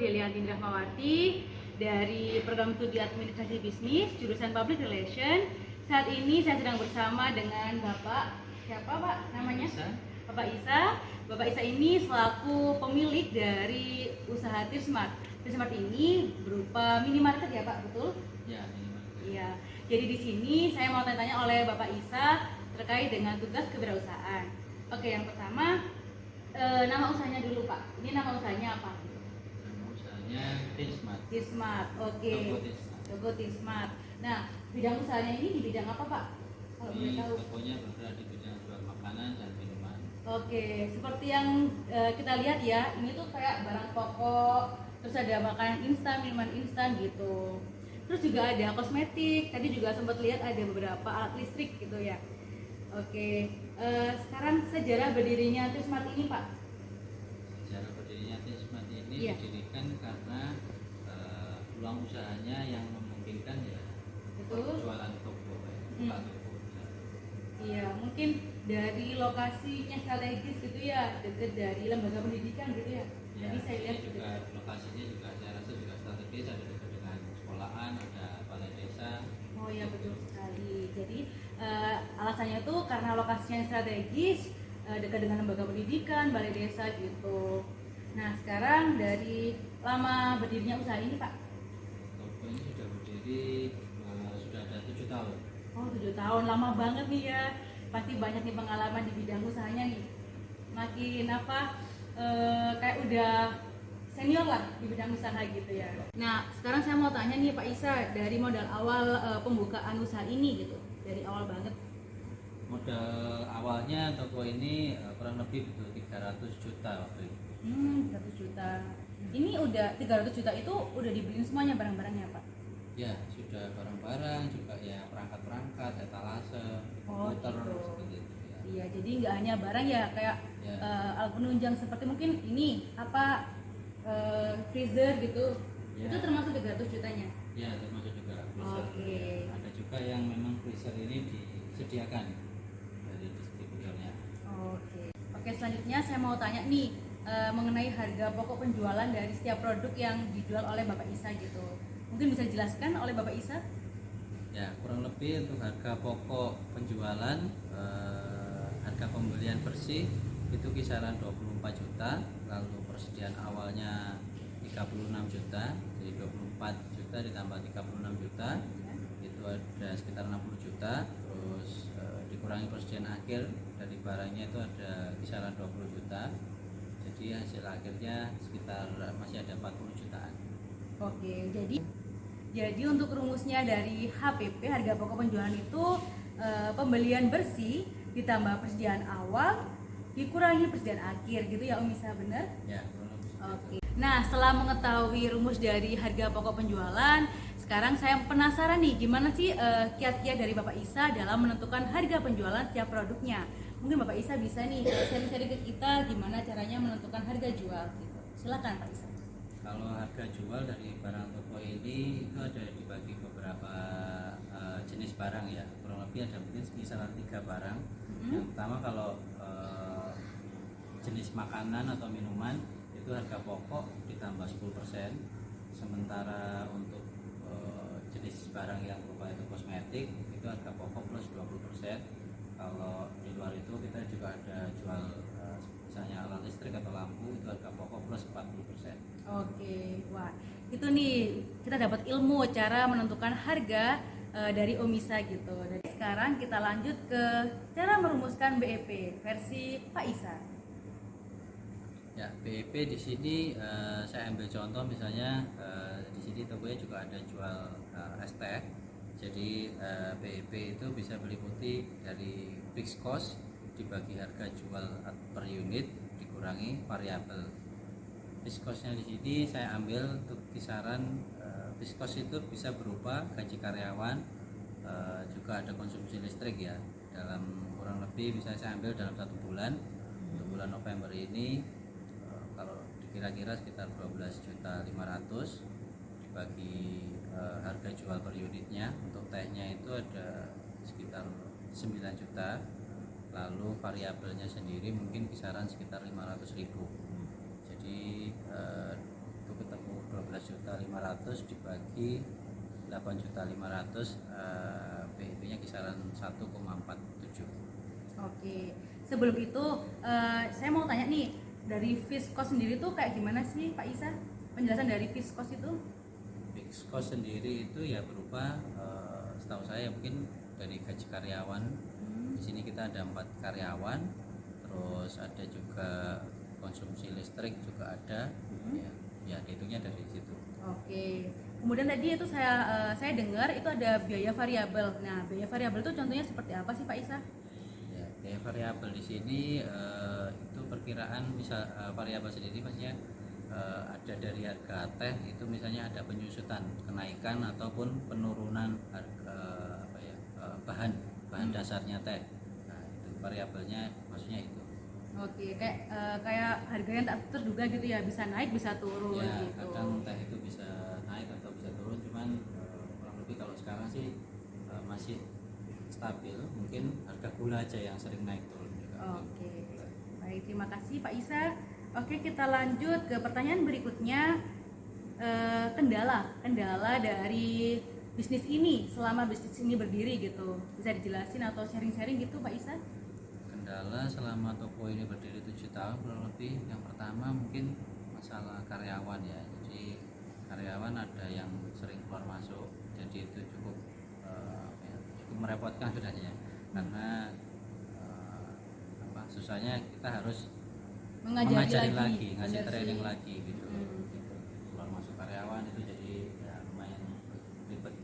Delianti Rahmawati dari program studi administrasi bisnis jurusan Public Relation. Saat ini saya sedang bersama dengan Bapak siapa Pak namanya? Bapak Isa. Bapak Isa ini selaku pemilik dari usaha Tirsmart. Tirsmart ini berupa minimarket ya Pak, betul? Ya, minimarket. Iya. Jadi di sini saya mau tanya-tanya oleh Bapak Isa terkait dengan tugas kewirausahaan. Oke, yang pertama nama usahanya dulu Pak. Ini nama usahanya apa? Nama usahanya Tirsmart. Tirsmart. Oke. Toko Tirsmart. Toko Tirsmart. Nah, bidang usahanya ini di bidang apa Pak? Kalau boleh Ini tahu. tokonya berada di bidang jual makanan dan minuman. Oke, seperti yang kita lihat ya, ini tuh kayak barang pokok, terus ada makanan instan, minuman instan gitu. Terus juga ada kosmetik. Tadi juga sempat lihat ada beberapa alat listrik gitu ya. Oke, sekarang sejarah berdirinya Tirsmart ini Pak. Sejarah berdirinya Tirsmart ini Iya. didirikan karena peluang usahanya yang memungkinkan ya. Betul. Jualan toko, buka toko. Ya. Iya, mungkin dari lokasinya strategis gitu ya, dekat dari lembaga pendidikan gitu ya. Ya, Jadi saya lihat ini juga lokasinya juga saya rasa juga strategis, ada dekat dengan sekolahan, ada balai desa. oh iya betul sekali. Jadi alasannya itu karena lokasinya yang strategis, dekat dengan lembaga pendidikan, balai desa gitu. Nah sekarang dari lama berdirinya usaha ini Pak? Toko ini sudah berdiri sudah ada 7 tahun. Oh 7 tahun, lama banget nih ya. Pasti banyak nih pengalaman di bidang usahanya nih. Makin apa? Kayak udah senior lah di bidang usaha gitu ya. Nah sekarang saya mau tanya nih Pak Isa, dari modal awal pembukaan usaha ini gitu, dari awal banget. Modal awalnya toko ini kurang lebih butuh 300 juta waktu itu. 100 juta. Ini udah 300 juta itu udah dibeliin semuanya barang-barangnya Pak? Ya, sudah barang-barang juga ya, perangkat-perangkat, etalase, Oh, komputer gitu. seperti itu ya. Iya, jadi nggak hanya barang ya, kayak Ya. alat penunjang seperti mungkin ini apa freezer gitu. Ya. Itu termasuk 300 jutanya. Ya, termasuk juga freezer. Oke. Ada juga yang memang freezer ini disediakan dari distributornya. Oke. Oke, selanjutnya saya mau tanya nih mengenai harga pokok penjualan dari setiap produk yang dijual oleh Bapak Isa gitu. Mungkin bisa dijelaskan oleh Bapak Isa? Ya, kurang lebih untuk harga pokok penjualan, harga pembelian bersih itu kisaran 24 juta, lalu persediaan awalnya 36 juta, jadi 24 juta ditambah 36 juta, itu ada sekitar 60 juta, terus dikurangi persediaan akhir dari barangnya itu ada kisaran 20 juta, jadi hasil akhirnya sekitar masih ada 40 jutaan. Oke, jadi untuk rumusnya dari HPP harga pokok penjualan itu pembelian bersih ditambah persediaan awal dikurangi persediaan akhir gitu ya Om Isa, benar? Ya, kurang lebih seperti itu. Oke. Nah, setelah mengetahui rumus dari harga pokok penjualan, sekarang saya penasaran nih gimana sih kiat-kiat dari Bapak Isa dalam menentukan harga penjualan setiap produknya. Mungkin Bapak Isa bisa nih sharing-sharing ke kita gimana caranya menentukan harga jual gitu. Silakan Pak Isa. Kalau harga jual dari barang toko ini itu ada dibagi beberapa jenis barang ya, kurang lebih ada mungkin kisaran 3 barang. Yang pertama kalau jenis makanan atau minuman itu harga pokok ditambah 10%, sementara untuk jenis barang yang berupa itu kosmetik itu harga pokok plus 20%. Kalau di luar itu kita juga ada jual misalnya alat listrik atau lampu, itu harga pokok plus 40%. Oke, wah itu nih kita dapat ilmu cara menentukan harga dari Om Isa gitu. Dan sekarang kita lanjut ke cara merumuskan BEP versi Pak Isa. Ya, BEP di sini saya ambil contoh misalnya di sini tokonya juga ada jual es teh. Jadi BEP itu bisa meliputi dari fixed cost dibagi harga jual per unit dikurangi variabel. Fixed cost-nya di sini saya ambil untuk kisaran fixed cost itu bisa berupa gaji karyawan, juga ada konsumsi listrik ya. Dalam kurang lebih bisa saya ambil dalam 1 bulan. Untuk bulan November ini kalau dikira-kira sekitar 12.500.000 dibagi harga jual per unitnya. Untuk tehnya itu ada sekitar 9 juta, lalu variabelnya sendiri mungkin kisaran sekitar 500.000. Jadi untuk ketemu 12.500.000 dibagi 8.500.000, PIB-nya kisaran 1,47. Oke. Sebelum itu saya mau tanya nih, dari fixed cost sendiri tuh kayak gimana sih Pak Isa? Penjelasan dari fixed cost itu? Fixed cost sendiri itu ya berupa setahu saya mungkin dari gaji karyawan. Di sini kita ada 4 karyawan, terus ada juga konsumsi listrik juga ada, ya dihitungnya dari situ. Oke. Kemudian tadi itu saya dengar itu ada biaya variabel. Nah, biaya variabel itu contohnya seperti apa sih Pak Isa? Ya, biaya variabel di sini itu perkiraan misal variabel sendiri maksudnya ada dari harga teh itu misalnya ada penyusutan, kenaikan ataupun penurunan harga bahan dasarnya teh. Nah, itu variabelnya maksudnya itu. Oke, kayak harganya tak terduga gitu ya, bisa naik bisa turun Ya, gitu. kadang teh itu bisa naik atau bisa turun, cuman kurang lebih kalau sekarang sih masih stabil. Mungkin harga gula aja yang sering naik turun juga. Oke. Baik, terima kasih Pak Isa. Oke, kita lanjut ke pertanyaan berikutnya. Kendala dari bisnis ini selama bisnis ini berdiri gitu. Bisa dijelasin atau sharing-sharing gitu Pak Isa? Kendala selama toko ini berdiri 7 tahun kurang lebih, yang pertama mungkin masalah karyawan ya. Jadi karyawan ada yang sering keluar masuk, jadi itu cukup cukup merepotkan sebenarnya, karena susahnya kita harus mengajari lagi, ngasih Bener training sih. lagi gitu. Gitu. Keluar masuk karyawan itu jadi ya lumayan ribet.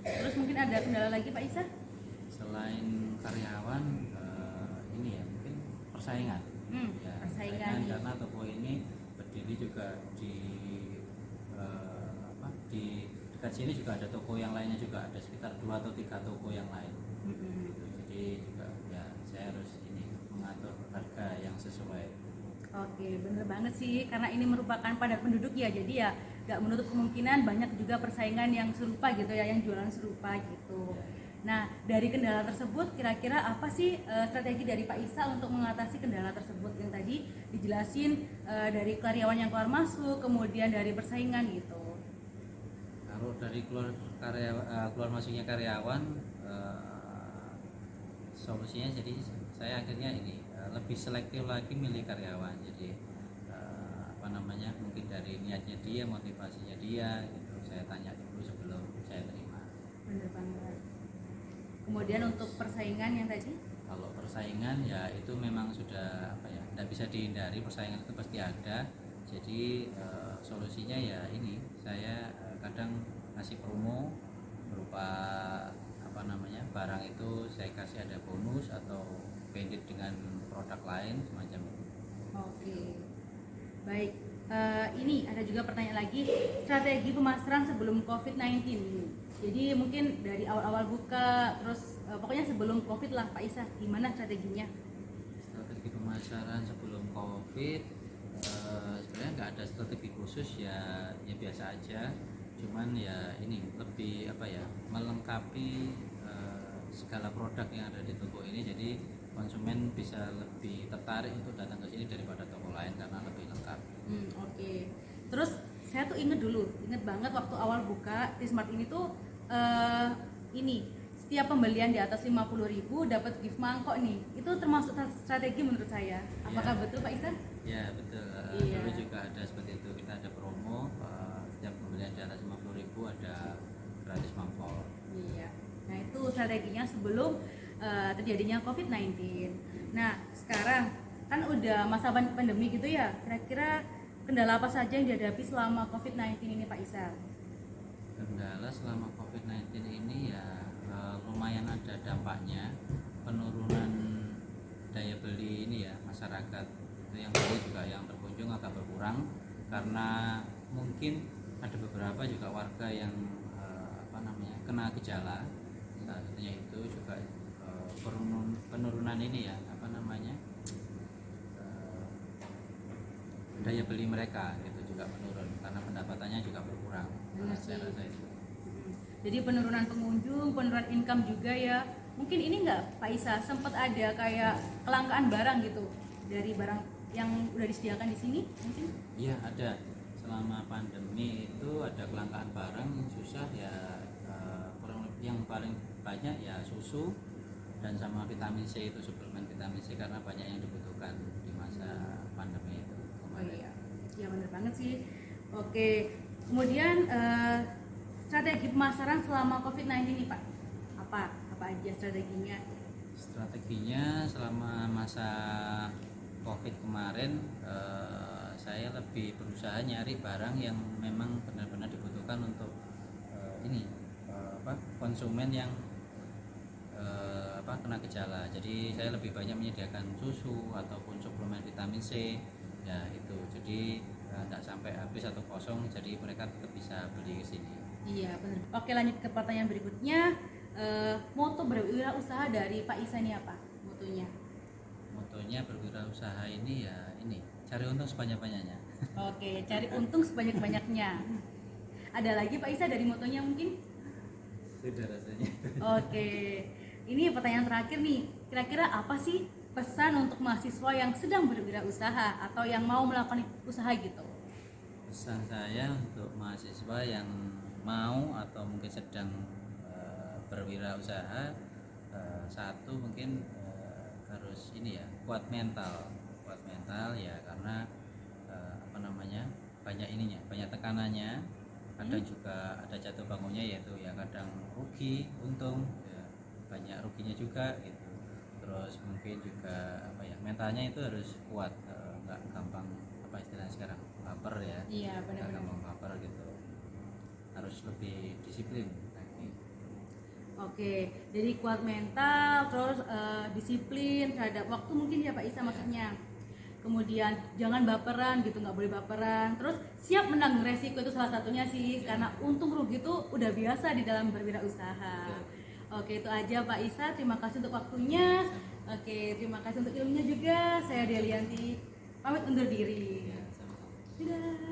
Terus mungkin ada kendala lagi Pak Isa? Selain karyawan, ini ya mungkin persaingan. Ya, Persaingan. karena toko ini berdiri juga di di dekat sini juga ada toko yang lainnya, juga ada sekitar 2 atau 3 toko yang lain. Gitu. Jadi juga ya saya harus ini mengatur harga yang sesuai. Oke, bener banget sih, karena ini merupakan padat penduduk ya, jadi ya nggak menutup kemungkinan banyak juga persaingan yang serupa gitu ya, yang jualan serupa gitu. Nah, dari kendala tersebut kira-kira apa sih strategi dari Pak Isa untuk mengatasi kendala tersebut yang tadi dijelasin, dari karyawan yang keluar masuk, kemudian dari persaingan gitu. Kalau dari keluar masuknya karyawan, solusinya jadi saya akhirnya ini lebih selektif lagi milih karyawan. Jadi mungkin dari niatnya dia, motivasinya dia gitu, saya tanya dulu sebelum saya terima. Bener banget. Kemudian untuk persaingan yang tadi? Kalau persaingan ya itu memang sudah tidak bisa dihindari, persaingan itu pasti ada. Jadi solusinya ya ini, saya kadang kasih promo berupa barang itu saya kasih ada bonus atau banded dengan produk lain semacam itu. Oke, baik. Ini ada juga pertanyaan lagi, strategi pemasaran sebelum COVID-19. Jadi mungkin dari awal-awal buka, terus pokoknya sebelum COVID lah Pak Isa, gimana strateginya? Strategi pemasaran sebelum COVID, sebenarnya nggak ada strategi khusus ya biasa aja. Cuman ya ini lebih melengkapi segala produk yang ada di toko ini, jadi konsumen bisa lebih tertarik untuk datang ke sini daripada toko lain karena lebih lengkap. Oke. Terus saya tuh inget banget waktu awal buka T-Smart ini tuh setiap pembelian di atas 50.000 dapat gift mangkok nih. Itu termasuk strategi menurut saya. Apakah betul Pak Isa? Ya betul. Iya. Dulu juga ada seperti itu, kita ada promo setiap pembelian di atas 50.000 ada gratis mangkok. Iya. Nah itu strateginya sebelum terjadinya COVID-19. Nah sekarang kan udah masa pandemi gitu ya, kira-kira kendala apa saja yang dihadapi selama COVID-19 ini Pak Isa? Kendala selama COVID-19 ini ya lumayan ada dampaknya, penurunan daya beli ini ya masyarakat, itu yang beli juga yang berkunjung agak berkurang karena mungkin ada beberapa juga warga yang kena gejala, salah satunya itu juga penurunan ini ya daya beli mereka itu juga menurun karena pendapatannya juga berkurang. Saya rasa itu. Jadi penurunan pengunjung, penurunan income juga ya. Mungkin ini nggak Pak Isa sempat ada kayak kelangkaan barang gitu dari barang yang udah disediakan di sini mungkin? Iya ada. selama pandemi itu ada kelangkaan barang susah ya, kurang lebih yang paling banyak ya susu dan sama vitamin C, itu suplemen vitamin C karena banyak yang dibutuhkan di masa pandemi itu Oh kemarin. iya, ya benar banget sih. Oke, kemudian strategi pemasaran selama COVID-19 nih Pak, apa aja strateginya? Strateginya selama masa COVID kemarin, saya lebih berusaha nyari barang yang memang benar-benar dibutuhkan untuk konsumen yang kena gejala. Jadi saya lebih banyak menyediakan susu ataupun suplemen vitamin C ya itu. Jadi tidak sampai habis atau kosong, jadi mereka tetap bisa beli ke sini. Iya benar. Oke, lanjut ke pertanyaan berikutnya. Moto berwirausaha dari Pak Isa ini apa? Motonya? Motonya berwirausaha ini ya ini, cari untung sebanyak-banyaknya. Oke, cari untung sebanyak-banyaknya. Ada lagi Pak Isa dari motonya mungkin? Sudah rasanya. Oke, ini pertanyaan terakhir nih. Kira-kira apa sih pesan untuk mahasiswa yang sedang berwirausaha atau yang mau melakukan usaha gitu? Pesan saya untuk mahasiswa yang mau atau mungkin sedang berwirausaha, satu mungkin harus ini ya, kuat mental ya, karena banyak ininya, banyak tekanannya, kadang juga ada jatuh bangunnya, yaitu ya kadang rugi untung ya, banyak ruginya juga gitu. Terus mungkin juga mentalnya itu harus kuat, nggak gampang istilahnya sekarang baper ya. Iya Nggak benar-benar. gampang baper gitu, harus lebih disiplin lagi. Oke, jadi kuat mental, terus disiplin terhadap waktu mungkin ya Pak Isa maksudnya. Kemudian jangan baperan gitu, nggak boleh baperan. Terus siap menanggung resiko, itu salah satunya sih, karena untung rugi itu udah biasa di dalam berwirausaha. Oke, itu aja Pak Isa. Terima kasih untuk waktunya. Oke, terima kasih untuk ilmunya juga. Saya Delianti pamit undur diri. Ya, sama-sama. Dadah.